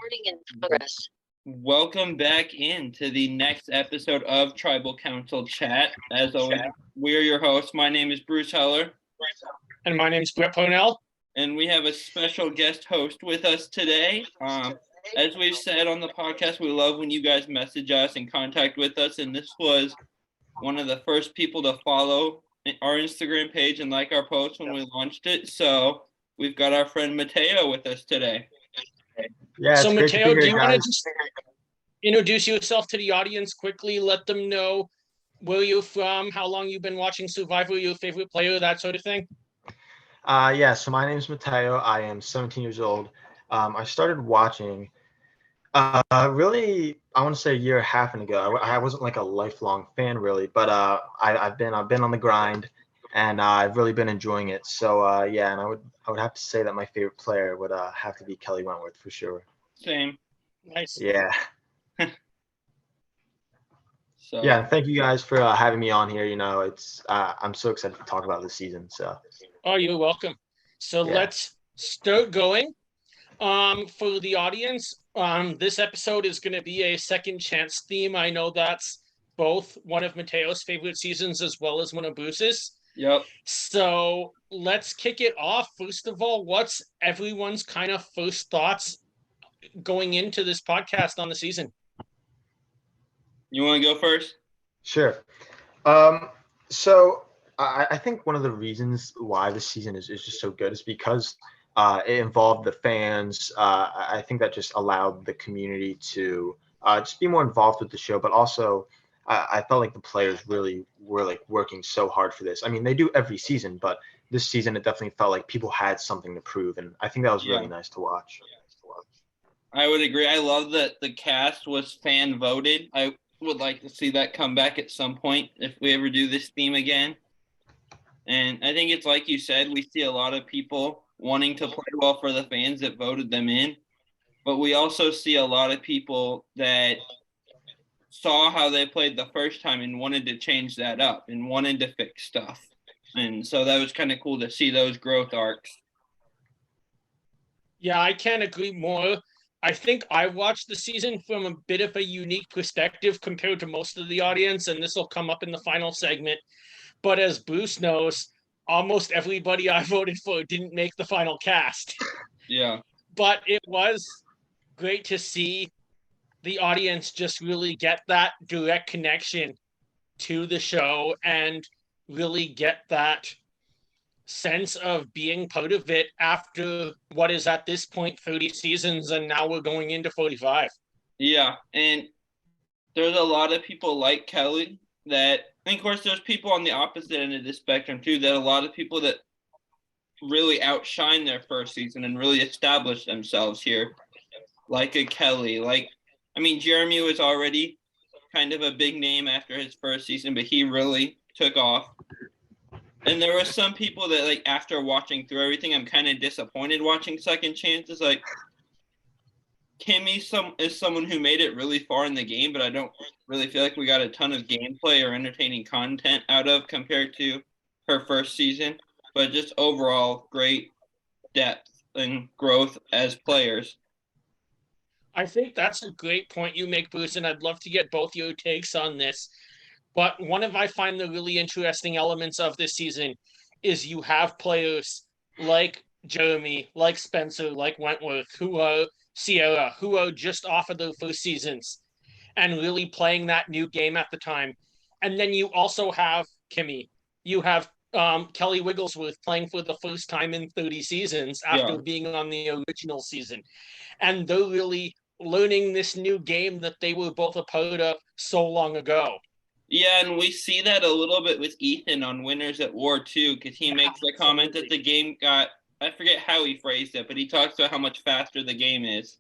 Recording in progress. Welcome back into the next episode of Tribal Council Chat. As always, we are your hosts. My name is Bruce Heller. And my name is Brett Ponell. And we have a special guest host with us today. As we've said on the podcast, we love when you guys message us and contact with us. And this was one of the first people to follow our Instagram page and like our post when we launched it. So we've got our friend Mateo with us today. Yeah. So Mateo, do you want to just introduce yourself to the audience quickly? Let them know where you're from, how long you've been watching Survivor, your favorite player, that sort of thing. So my name is Mateo. I am 17 years old. I started watching really, I want to say a year and a half ago. I wasn't like a lifelong fan really, but I've been on the grind, and I've really been enjoying it. So and I would have to say that my favorite player would have to be Kelly Wentworth for sure. Same. Nice. Yeah. So yeah, thank you guys for having me on here. You know, it's I'm so excited to talk about this season. So. Oh, you're welcome. So let's start going. For the audience, this episode is going to be a second chance theme. I know that's both one of Mateo's favorite seasons as well as one of Bruce's. Yep. So let's kick it off. First of all, what's everyone's kind of first thoughts going into this podcast on the season? You want to go first? Sure. So I think one of the reasons why this season is just so good is because it involved the fans. I think that just allowed the community to just be more involved with the show, but also I felt like the players really were like working so hard for this. I mean, they do every season, but this season it definitely felt like people had something to prove, and I think that was really nice to watch. I would agree. I love that the cast was fan voted. I would like to see that come back at some point if we ever do this theme again. And I think it's like you said, we see a lot of people wanting to play well for the fans that voted them in, but we also see a lot of people that saw how they played the first time and wanted to change that up and wanted to fix stuff. And so that was kind of cool to see those growth arcs. Yeah, I can't agree more. I think I watched the season from a bit of a unique perspective compared to most of the audience, and this will come up in the final segment. But as Bruce knows, almost everybody I voted for didn't make the final cast. Yeah. But it was great to see the audience just really get that direct connection to the show and really get that sense of being part of it after what is at this point 30 seasons, and now we're going into 45. Yeah, and there's a lot of people like Kelly that, and of course there's people on the opposite end of the spectrum too, that a lot of people that really outshine their first season and really establish themselves here, like a Kelly. I mean, Jeremy was already kind of a big name after his first season, but he really took off. And there were some people that, like, after watching through everything, I'm kind of disappointed watching Second Chances. Like, Kimmy is someone who made it really far in the game, but I don't really feel like we got a ton of gameplay or entertaining content out of compared to her first season. But just overall, great depth and growth as players. I think that's a great point you make, Bruce, and I'd love to get both your takes on this. But one of I find the really interesting elements of this season is you have players like Jeremy, like Spencer, like Wentworth, who are Sierra, who are just off of their first seasons and really playing that new game at the time. And then you also have Kimmy. You have Kelly Wigglesworth playing for the first time in 30 seasons after being on the original season. And they're really learning this new game that they were both a part of so long ago. Yeah, and we see that a little bit with Ethan on Winners at War, too, because he makes the comment that the game got, I forget how he phrased it, but he talks about how much faster the game is.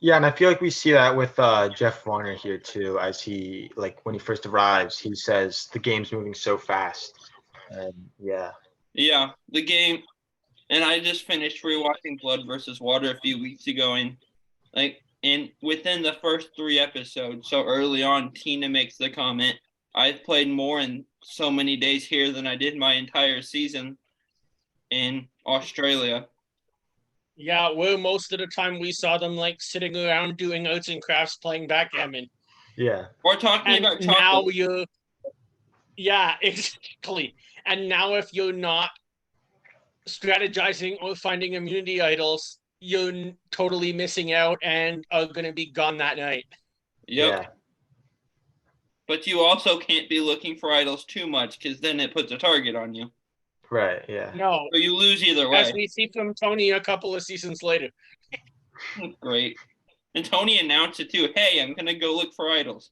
Yeah, and I feel like we see that with Jeff Warner here, too, as he, like, when he first arrives, he says the game's moving so fast. And yeah. Yeah, the game, and I just finished rewatching Blood versus Water a few weeks ago, and, and within the first 3 episodes, so early on, Tina makes the comment, I've played more in so many days here than I did my entire season in Australia. Yeah, well, most of the time we saw them like sitting around doing arts and crafts, playing backgammon. Yeah. Or talking And about now chocolate. yeah, exactly. And now if you're not strategizing or finding immunity idols, you're totally missing out and are going to be gone that night. Yep. Yeah. But you also can't be looking for idols too much because then it puts a target on you. Right. Yeah. No, So you lose either as way. we see from Tony a couple of seasons later. Great. And Tony announced it too. Hey, I'm gonna go look for idols.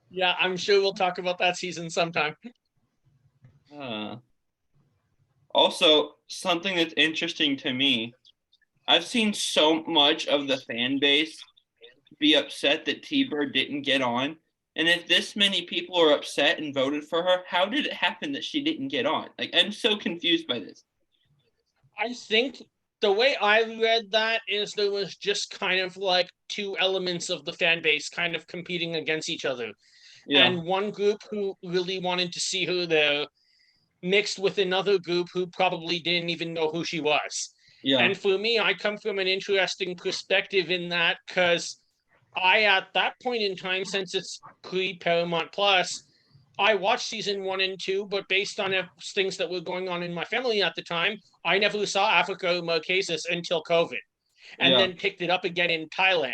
Yeah, I'm sure we'll talk about that season sometime. Also, something that's interesting to me, I've seen so much of the fan base be upset that T-Bird didn't get on. And if this many people are upset and voted for her, how did it happen that she didn't get on? Like, I'm so confused by this. I think the way I read that is there was just kind of like two elements of the fan base kind of competing against each other. Yeah. And one group who really wanted to see her there mixed with another group who probably didn't even know who she was. Yeah. And for me, I come from an interesting perspective in that because I, at that point in time, since it's pre-Paramount Plus, I watched season 1 and 2, but based on things that were going on in my family at the time, I never saw Africa Marquesas until COVID, and then picked it up again in Thailand.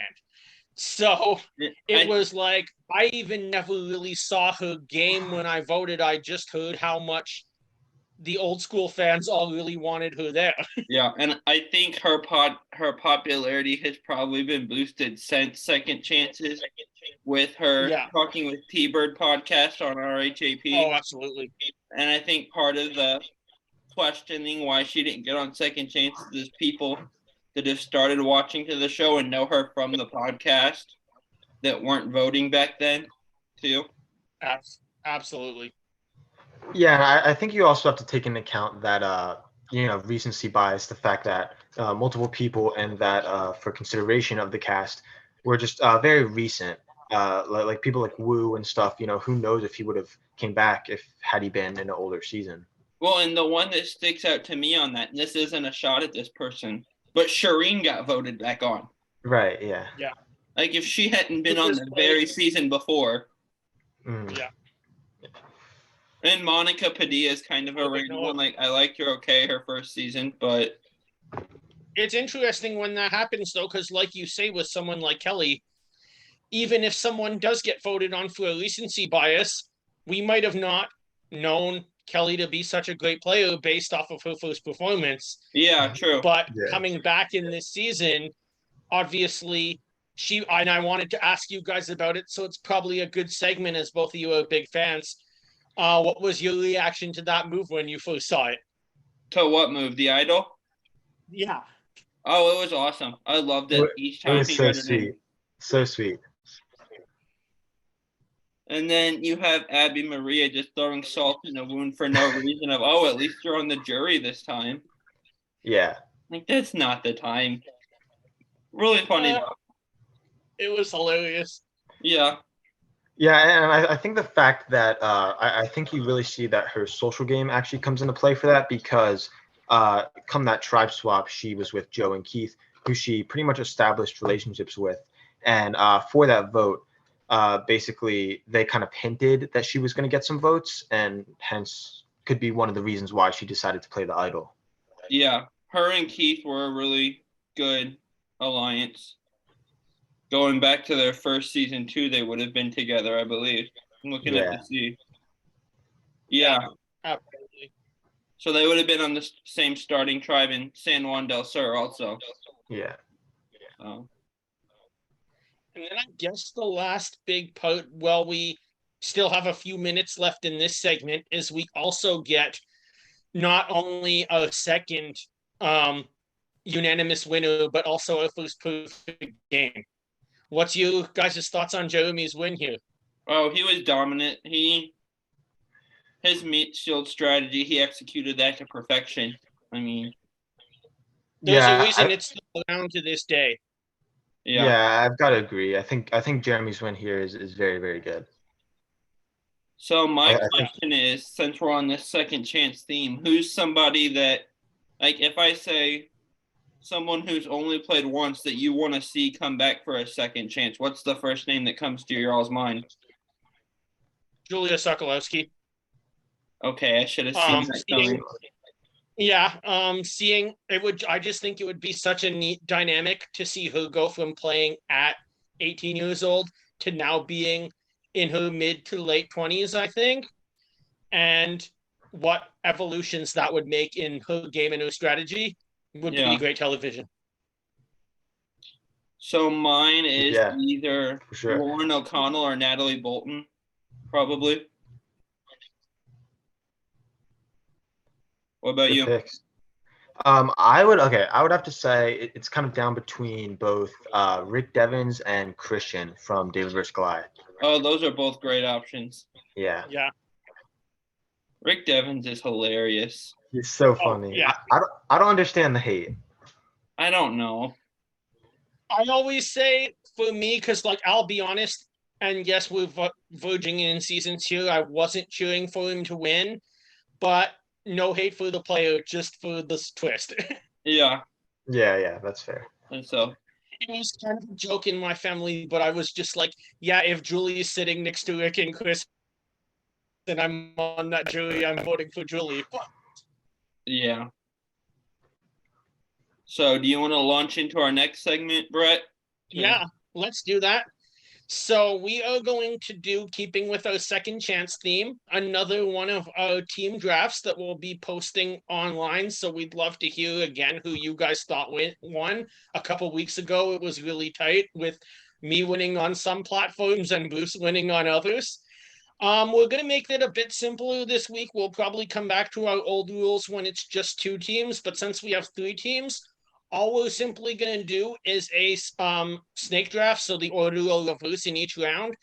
So it was like I even never really saw her game when I voted. I just heard how much the old school fans all really wanted her there. Yeah, and I think her popularity has probably been boosted since Second Chances with her Talking with T-Bird podcast on RHAP. Oh, absolutely. And I think part of the questioning why she didn't get on Second Chances is people that have started watching to the show and know her from the podcast that weren't voting back then, too. Absolutely. Yeah, I think you also have to take into account that recency bias, the fact that multiple people and that for consideration of the cast were just very recent. Like people like Wu and stuff. Who knows if he would have came back had he been in an older season. Well, and the one that sticks out to me on that, and this isn't a shot at this person, but Shireen got voted back on. Right. Yeah. Yeah. Like if she hadn't been on the very season before. Yeah. And Monica Padilla is kind of a random one. Like, I liked her okay her first season, but it's interesting when that happens, though, because like you say, with someone like Kelly, even if someone does get voted on for a recency bias, we might have not known Kelly to be such a great player based off of her first performance. Yeah, true. But coming back in this season, obviously, and I wanted to ask you guys about it, so it's probably a good segment as both of you are big fans. What was your reaction to that move when you first saw it? To what move? The Idol? Yeah. Oh, it was awesome. I loved it each time. It was so sweet. So sweet. And then you have Abby Maria just throwing salt in a wound for no reason of, at least you're on the jury this time. Yeah. Like, that's not the time. Really funny. It was hilarious. Yeah. Yeah, and I think the fact that I think you really see that her social game actually comes into play for that because come that tribe swap, she was with Joe and Keith, who she pretty much established relationships with. And for that vote, basically they kind of hinted that she was going to get some votes and hence could be one of the reasons why she decided to play the idol. Yeah, her and Keith were a really good alliance. Going back to their first season too, they would have been together, I believe. I'm looking at the see. Yeah. Absolutely. So they would have been on the same starting tribe in San Juan del Sur also. Yeah. And then I guess the last big part, well, we still have a few minutes left in this segment, is we also get not only a second unanimous winner, but also a first perfect game. What's you guys' thoughts on Jeremy's win here? Oh, he was dominant. His meat shield strategy, he executed that to perfection. I mean, there's a reason it's still around to this day. Yeah, I've got to agree. I think Jeremy's win here is very, very good. So my question is, since we're on this second chance theme, who's somebody that, like, if I say someone who's only played once that you want to see come back for a second chance, what's the first name that comes to your all's mind? Julia Sokolowski. Okay, I should have seen that coming. Seeing it would, I just think it would be such a neat dynamic to see her go from playing at 18 years old to now being in her mid to late 20s, I think, and what evolutions that would make in her game and her strategy would be great television. So mine is either for sure. Lauren O'Connell or Natalie Bolton, probably. What about Good you? Picks. I would have to say it's kind of down between both Rick Devens and Christian from David vs. Goliath. Oh, those are both great options. Yeah. Yeah. Rick Devens is hilarious. He's so funny. Yeah. I don't understand the hate. I don't know. I always say for me, because like I'll be honest, and yes, we're verging in season 2. I wasn't cheering for him to win, but no hate for the player, just for this twist. Yeah. Yeah, that's fair. And so it was kind of a joke in my family, but I was just like, yeah, if Julie is sitting next to Rick and Chris and I'm on that jury, I'm voting for Julie. yeah. So do you want to launch into our next segment, Brett? Yeah, let's do that. So we are going to do, keeping with our second chance theme, another one of our team drafts that we'll be posting online. So we'd love to hear again who you guys thought won. A couple weeks ago, it was really tight with me winning on some platforms and Bruce winning on others. We're going to make it a bit simpler this week. We'll probably come back to our old rules when it's just 2 teams. But since we have 3 teams, all we're simply going to do is a snake draft, so the order will reverse in each round,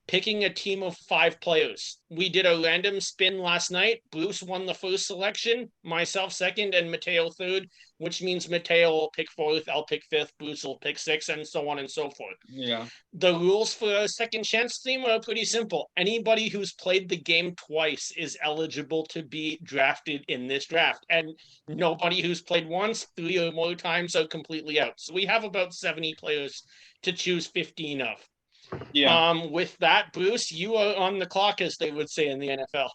picking a team of 5 players. We did a random spin last night. Bruce won the first selection, myself second, and Mateo third, which means Mateo will pick 4th, I'll pick 5th, Bruce will pick 6th, and so on and so forth. Yeah. The rules for a second chance theme are pretty simple. Anybody who's played the game twice is eligible to be drafted in this draft. And nobody who's played once, 3 or more times are completely out. So we have about 70 players to choose 15 of. Yeah. With that, Bruce, you are on the clock, as they would say in the NFL.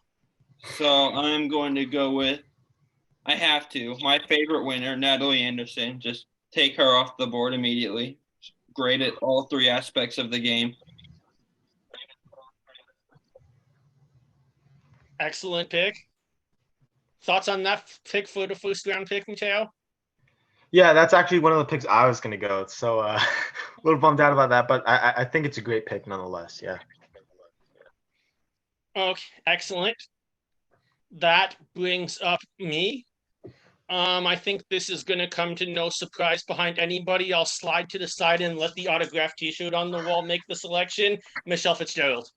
So I'm going to go with, I have to, my favorite winner, Natalie Anderson. Just take her off the board immediately. Great at all 3 aspects of the game. Excellent pick. Thoughts on that pick for the first round pick, Mateo? Yeah, that's actually one of the picks I was going to go. So a little bummed out about that, but I think it's a great pick nonetheless. Yeah. Okay, excellent. That brings up me. I think this is going to come to no surprise behind anybody. I'll slide to the side and let the autographed T-shirt on the wall make the selection. Michelle Fitzgerald.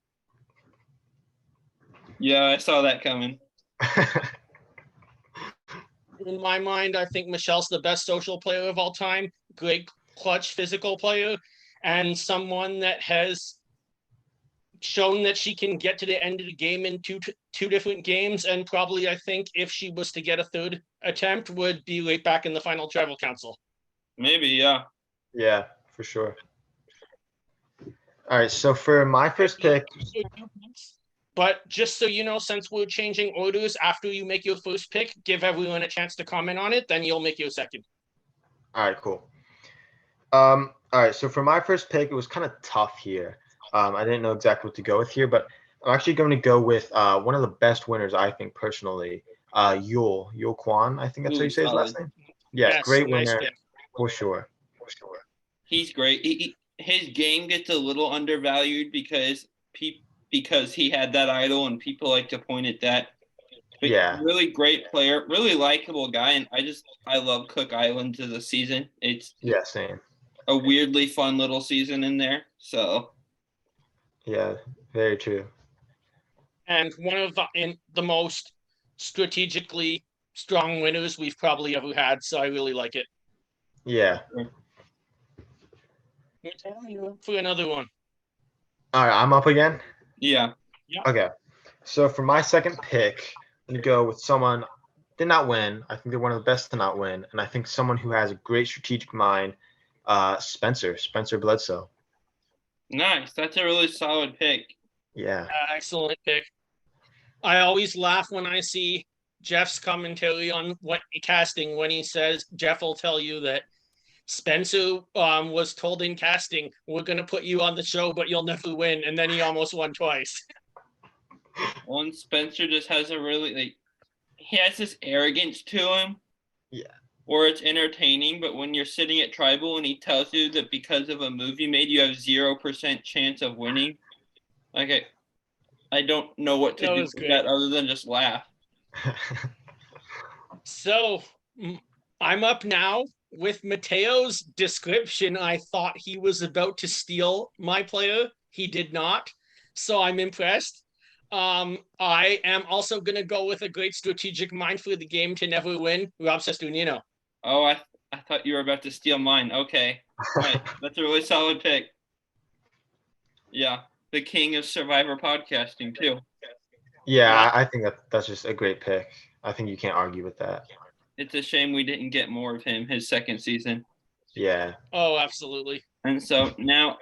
Yeah, I saw that coming. In my mind, I think Michelle's the best social player of all time. Great clutch physical player, and someone that has shown that she can get to the end of the game in two different games, and probably I think if she was to get a 3rd attempt would be right back in the final tribal council. Maybe, yeah. Yeah, for sure. All right, so for my first pick, but just so you know, since we're changing orders after you make your first pick, give everyone a chance to comment on it, then you'll make your second. All right, cool. All right, so for my first pick, it was kind of tough here. I didn't know exactly what to go with here, but I'm actually going to go with one of the best winners, I think, personally, Yul Kwan. I think that's how you say his last name. Yeah, yes, great winner, nice for sure. He's great. His game gets a little undervalued because he had that idol, and people like to point at that. But yeah, really great player, really likable guy, and I love Cook Island as a season. It's same. A weirdly fun little season in there. So yeah, very true. And one of the most strategically strong winners we've probably ever had. So I really like it. Yeah. For another one. All right, I'm up again. Yeah. Okay. So for my second pick, I'm gonna go with someone did not win. I think they're one of the best to not win, and I think someone who has a great strategic mind, Spencer Bledsoe. Nice. That's a really solid pick. Yeah. Excellent pick. I always laugh when I see Jeff's commentary on what casting when he says Jeff will tell you that Spencer was told in casting, we're going to put you on the show, but you'll never win. And then he almost won twice. One Spencer just has a really he has this arrogance to him. Yeah. Or it's entertaining, but when you're sitting at Tribal and he tells you that because of a move you made, you have 0% chance of winning, I don't know what to do with that other than just laugh. So I'm up now with Mateo's description. I thought he was about to steal my player. He did not. So I'm impressed. I am also going to go with a great strategic mind for the game to never win, Rob Sesternino. Oh, I thought you were about to steal mine. Okay. Right. That's a really solid pick. Yeah. The king of Survivor podcasting, too. Yeah, I think that's just a great pick. I think you can't argue with that. It's a shame we didn't get more of him his second season. Yeah. Oh, absolutely. And so now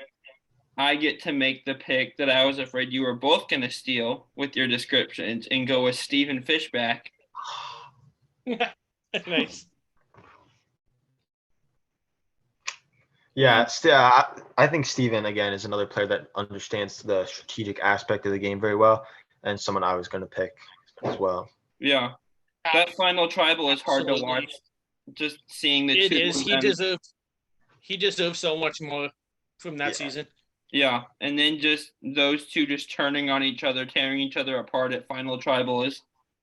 I get to make the pick that I was afraid you were both going to steal with your descriptions and go with Stephen Fishback. Nice. Yeah, I think Steven, again, is another player that understands the strategic aspect of the game very well, and someone I was going to pick as well. Yeah. That final Tribal is hard to watch. Just seeing the it two is. of them. He deserves so much more from that season. Yeah, and then just those two just turning on each other, tearing each other apart at final Tribal is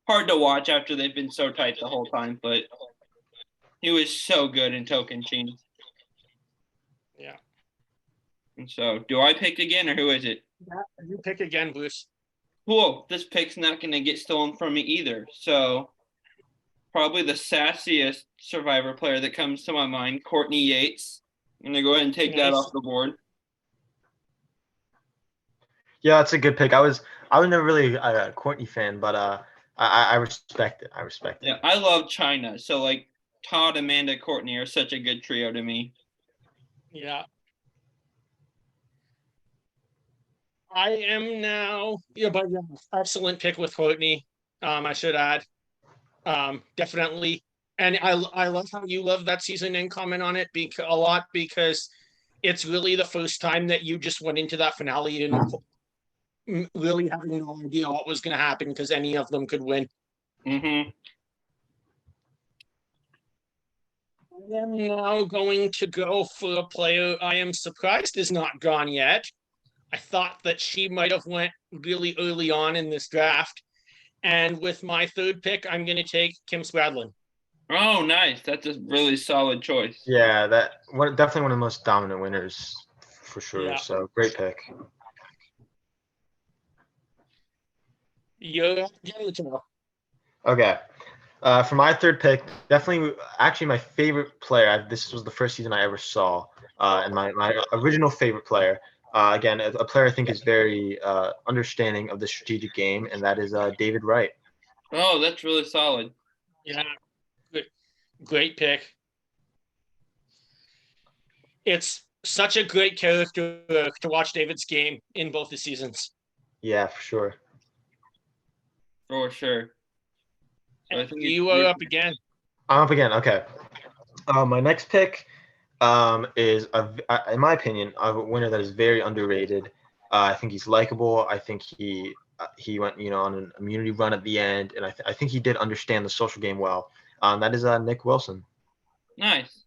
hard to watch after they've been so tight the whole time, but he was so good in Token Sheen. Yeah. And so, do I pick again, or who is it? You pick again, Bruce. Cool. This pick's not going to get stolen from me either. So, probably the sassiest Survivor player that comes to my mind, Courtney Yates. I'm going to go ahead and take that off the board. Yeah, that's a good pick. I was never really a Courtney fan, but I respect it. Yeah, I love China. So, Todd, Amanda, Courtney are such a good trio to me. Yeah. I am now, excellent pick with Courtney. I should add, definitely. And I love how you love that season and comment on it a lot because it's really the first time that you just went into that finale and really having no idea what was going to happen because any of them could win. Mm-hmm. I am now going to go for a player I am surprised is not gone yet. I thought that she might have went really early on in this draft. And with my third pick, I'm going to take Kim Spradlin. Oh, nice. That's a really solid choice. Yeah, definitely one of the most dominant winners for sure. Yeah. So great pick. Okay. For my third pick, definitely actually my favorite player. This was the first season I ever saw, and my original favorite player. Again, a player I think is very understanding of the strategic game, and that is David Wright. Oh, that's really solid. Yeah, great pick. It's such a great character to watch David's game in both the seasons. Yeah, for sure. For sure. So I think you are up again. I'm up again. Okay. My next pick is, in my opinion, a winner that is very underrated. I think he's likable. I think he went, on an immunity run at the end, and I think he did understand the social game well. That is Nick Wilson. Nice.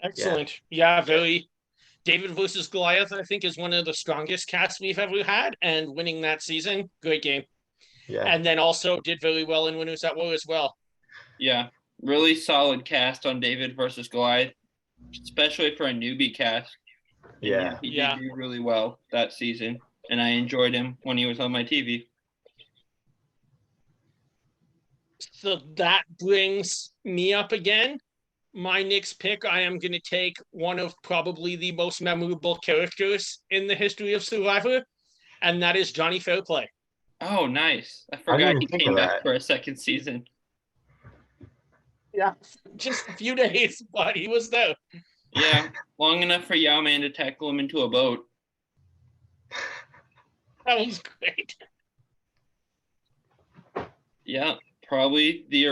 Excellent. Yeah, very. David versus Goliath, I think, is one of the strongest casts we've ever had, and winning that season, great game. Yeah. And then also did very well in Winners at War as well. Yeah, really solid cast on David versus Goliath, especially for a newbie cast. Yeah. He did do really well that season, and I enjoyed him when he was on my TV. So that brings me up again. My next pick, I am going to take one of probably the most memorable characters in the history of Survivor, and that is Johnny Fairplay. Oh, nice. I forgot he came back for a second season. Yeah, just a few days, but he was there. Yeah, long enough for Yao Man to tackle him into a boat. That was great. Yeah, probably the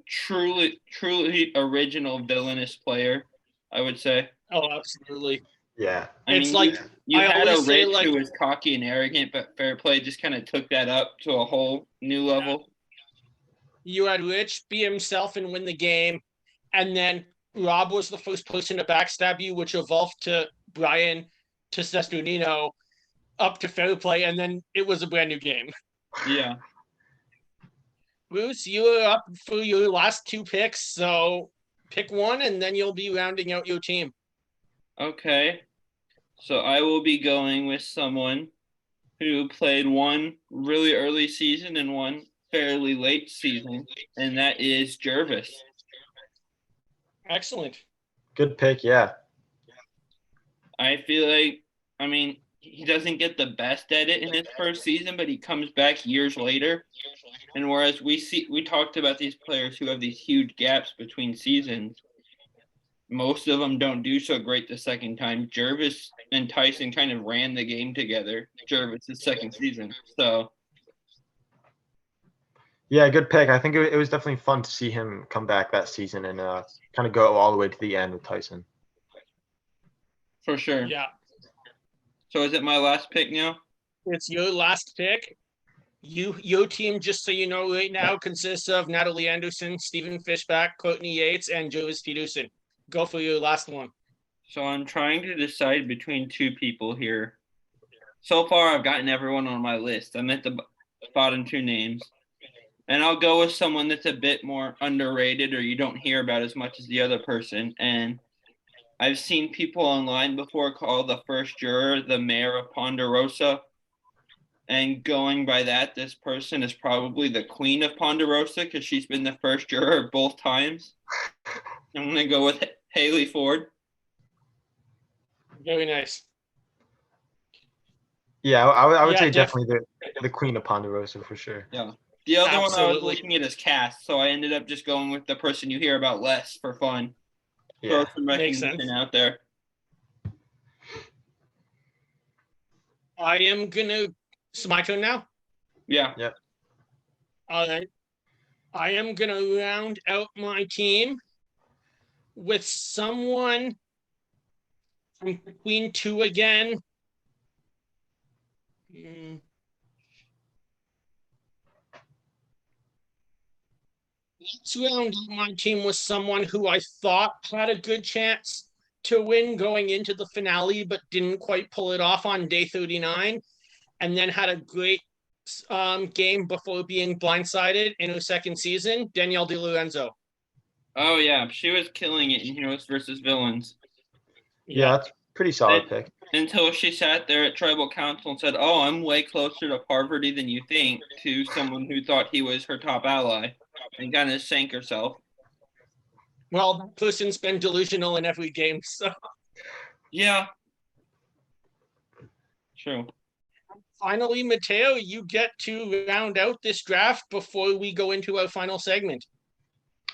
truly original villainous player, I would say. Oh, absolutely. Yeah. I It's mean, like you I had a always say, Rich like, who was cocky and arrogant, but Fair Play just kind of took that up to a whole new level. you had Rich be himself and win the game, and then Rob was the first person to backstab you, which evolved to Brian to Sesternino up to Fair Play, and then it was a brand new game. Yeah. Bruce, you are up for your last two picks, so pick one, and then you'll be rounding out your team. Okay. So I will be going with someone who played one really early season and one fairly late season, and that is Jervis. Excellent. Good pick. Yeah. I feel like, I mean, he doesn't get the best at it in his first season, but he comes back years later. And whereas we talked about these players who have these huge gaps between seasons, most of them don't do so great the second time. Jervis and Tyson kind of ran the game together. Jervis' second season. So Yeah, good pick. I think it was definitely fun to see him come back that season and kind of go all the way to the end with Tyson. for sure. Yeah. So is it my last pick now? It's your last pick. Your team, just so you know, right now consists of Natalie Anderson, Stephen Fishback, Courtney Yates, and Jovis Peterson. Go for your last one. So I'm trying to decide between two people here. So far, I've gotten everyone on my list. I'm at the bottom two names. And I'll go with someone that's a bit more underrated or you don't hear about as much as the other person. And I've seen people online before call the first juror the mayor of Ponderosa. And going by that, this person is probably the queen of Ponderosa because she's been the first juror both times. I'm going to go with Haley Ford. Very nice. Yeah, I would Yeah, say definitely the queen of Ponderosa for sure. Yeah. The other one I was Absolutely. looking at is cast, so I ended up just going with the person you hear about less for fun. Yeah. Throw some Makes sense. recognition out there. I am gonna. It's my turn now. Yeah. All right. I am gonna round out my team with someone from Queen 2 again. Let's round out my team with someone who I thought had a good chance to win going into the finale, but didn't quite pull it off on day 39, and then had a great game before being blindsided in her second season, Danielle DiLorenzo. Oh, yeah. She was killing it in Heroes versus Villains. Yeah, that's pretty solid pick. Until she sat there at tribal council and said, "Oh, I'm way closer to Parvati than you think," to someone who thought he was her top ally and kind of sank herself. Well, that person's been delusional in every game, so. Yeah. True. Finally, Mateo, you get to round out this draft before we go into our final segment.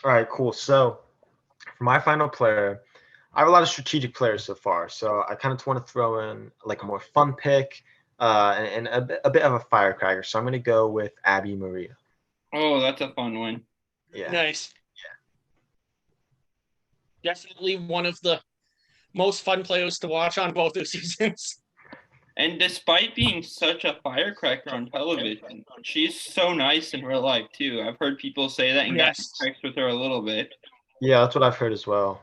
All right, cool. So for my final player, I have a lot of strategic players so far. So I kind of want to throw in like a more fun pick and a bit of a firecracker. So I'm going to go with Abby Maria. Oh, that's a fun one. Yeah. Nice. Yeah. Definitely one of the most fun players to watch on both their seasons. And despite being such a firecracker on television, she's so nice in real life too. I've heard people say that and gotten text with her a little bit. Yeah, that's what I've heard as well.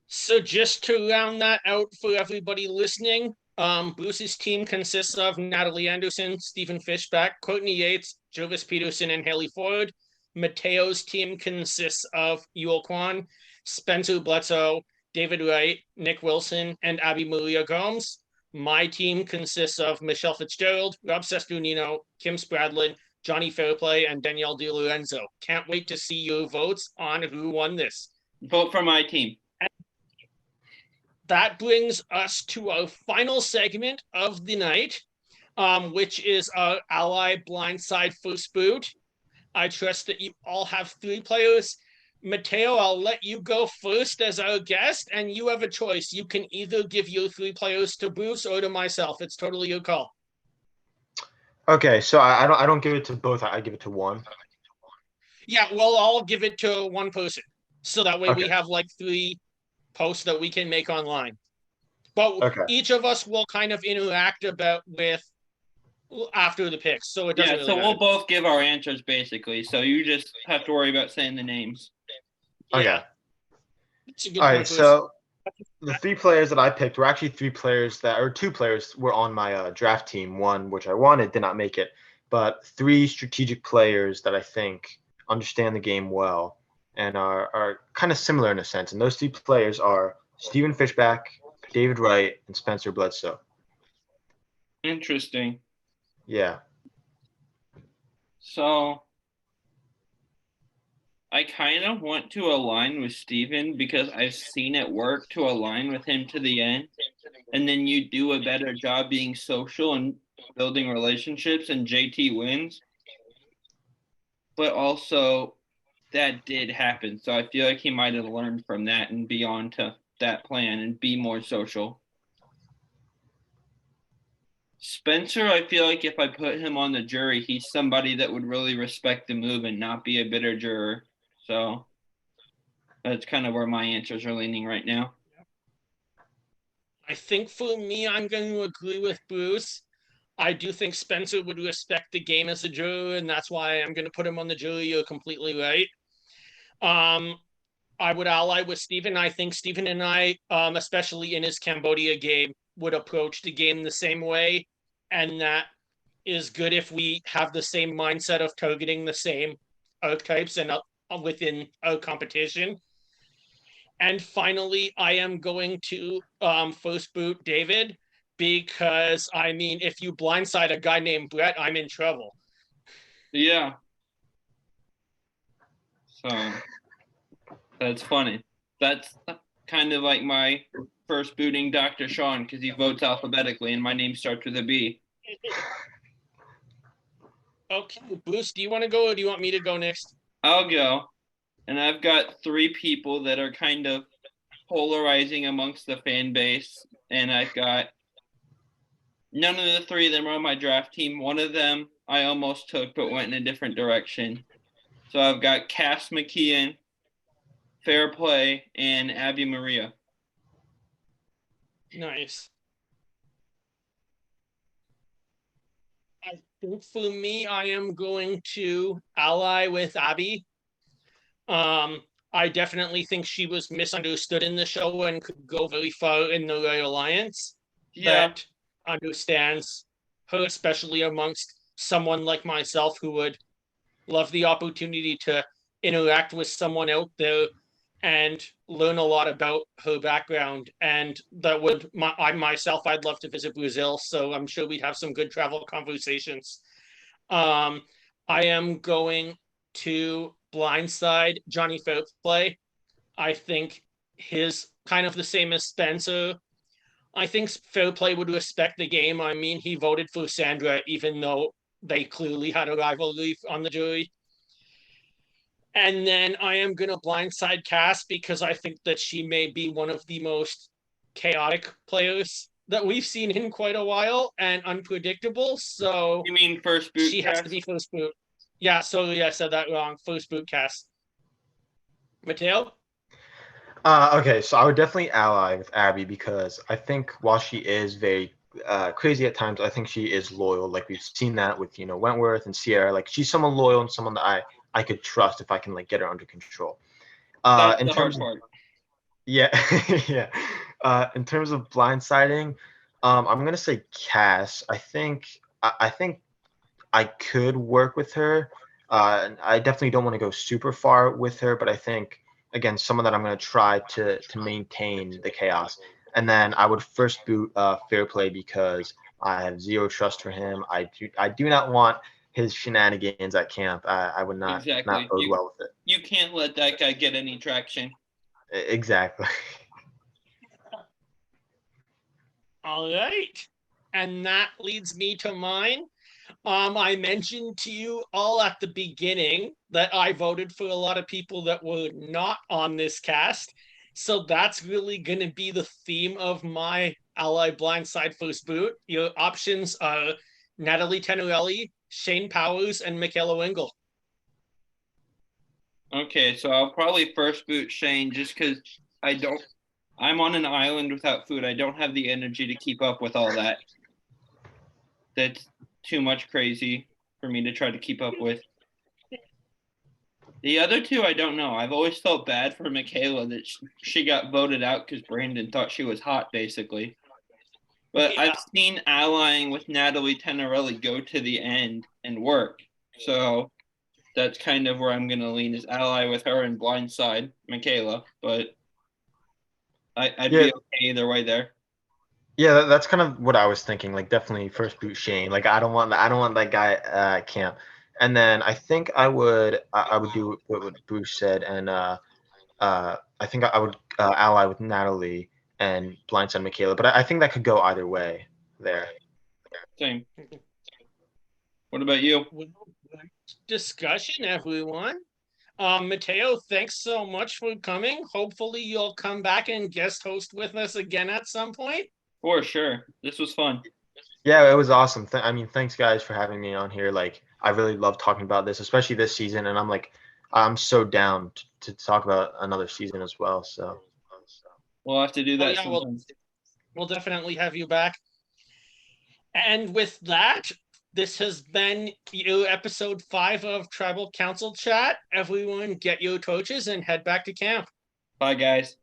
So just to round that out for everybody listening, Bruce's team consists of Natalie Anderson, Stephen Fishback, Courtney Yates, Jovis Peterson, and Haley Ford. Mateo's team consists of Yul Kwan, Spencer Bledsoe, David Wright, Nick Wilson, and Abby Maria Gomes. My team consists of Michelle Fitzgerald, Rob Sesternino, Kim Spradlin, Johnny Fairplay, and Danielle DiLorenzo. Can't wait to see your votes on who won this. Vote for my team. That brings us to our final segment of the night, which is our Ally Blindside First Boot. I trust that you all have 3 players Mateo, I'll let you go first as our guest, and you have a choice. You can either give your 3 players to Bruce or to myself. It's totally your call. Okay, so I don't give it to both. I give it to one. Yeah, well, I'll give it to one person. So that way Okay. we have like 3 posts that we can make online. But Okay. each of us will kind of interact about with after the picks. So it doesn't Yeah, really so matter. we'll both give our answers basically. So you just have to worry about saying the names. Yeah. Okay. That's a good All point, right. Bruce. So the 3 players that I picked were actually 2 players were on my draft team. One which I wanted did not make it, but 3 strategic players that I think understand the game well and are kind of similar in a sense. And those 3 players are Steven Fishback, David Wright, and Spencer Bledsoe. Interesting. Yeah. So I kind of want to align with Steven because I've seen it work to align with him to the end. And then you do a better job being social and building relationships, and JT wins. But also, that did happen. So I feel like he might have learned from that and be on to that plan and be more social. Spencer, I feel like if I put him on the jury, he's somebody that would really respect the move and not be a bitter juror. So that's kind of where my answers are leaning right now. I think for me, I'm going to agree with Bruce. I do think Spencer would respect the game as a juror, and that's why I'm going to put him on the jury. You're completely right. I would ally with Steven. I think Steven and I, especially in his Cambodia game, would approach the game the same way. And that is good if we have the same mindset of targeting the same archetypes and within our competition. And finally, I am going to first boot David because, I mean, if you blindside a guy named Brett, I'm in trouble. Yeah. So that's funny. That's kind of like my first booting Dr. Sean because he votes alphabetically and my name starts with a B. Okay, Bruce, do you want to go or do you want me to go next? I'll go. And I've got 3 people that are kind of polarizing amongst the fan base. And I've got none of the 3 of them are on my draft team. One of them I almost took but went in a different direction. So I've got Cass McKeon, Fair Play, and Abby Maria. Nice. I think for me, I am going to ally with Abby. I definitely think she was misunderstood in the show and could go very far in the Royal Alliance. Yeah. That understands her, especially amongst someone like myself who would love the opportunity to interact with someone out there and learn a lot about her background. And that would, I'd love to visit Brazil. So I'm sure we'd have some good travel conversations. I am going to blindside Johnny Fairplay. I think his kind of the same as Spencer. I think Fairplay would respect the game. I mean, he voted for Sandra, even though they clearly had a rivalry on the jury. And then I am going to blindside Cass because I think that she may be one of the most chaotic players that we've seen in quite a while and unpredictable. So You mean first boot? she has to be first boot. Yeah, sorry, I said that wrong. First boot Cass. Mateo? Okay, so I would definitely ally with Abby because I think while she is very crazy at times, I think she is loyal. Like we've seen that with Wentworth and Sierra. Like she's someone loyal and someone that I could trust if I can like get her under control. That's In the hard terms of part. yeah, yeah. In terms of blindsiding, I'm gonna say Cass. I think I could work with her. I definitely don't want to go super far with her, but I think again someone that I'm going to try to maintain the chaos. And then I would first boot Fair Play because I have zero trust for him. I do not want his shenanigans at camp. I would not Exactly. bode well with it. You can't let that guy get any traction. Exactly. All right. And that leads me to mine. I mentioned to you all at the beginning that I voted for a lot of people that were not on this cast. So that's really going to be the theme of my Ally Blindside First Boot. Your options are Natalie Tenorelli, Shane Powers, and Michaela Wingle. Okay, so I'll probably first boot Shane just because I'm on an island without food. I don't have the energy to keep up with all that. That's too much crazy for me to try to keep up with. The other two, I don't know. I've always felt bad for Michaela that she got voted out because Brandon thought she was hot, basically. But I've seen allying with Natalie Tenorelli go to the end and work. So that's kind of where I'm going to lean, is ally with her and blindside Michaela. But I'd be okay either way there. Yeah, that's kind of what I was thinking. Like, definitely first boot Shane. Like, I don't want that guy camp. And then I think I would do what Bruce said, and I think I would ally with Natalie and blindside Michaela. But I think that could go either way there. Same. What about you? Discussion, everyone. Mateo, thanks so much for coming. Hopefully you'll come back and guest host with us again at some point. For sure. This was fun. Yeah, it was awesome. I mean, thanks guys for having me on here. Like, I really love talking about this, especially this season. And I'm so down to talk about another season as well. So we'll have to do that sometime. We'll definitely have you back. And with that, this has been episode 5 of Tribal Council Chat. Everyone get your torches and head back to camp. Bye, guys.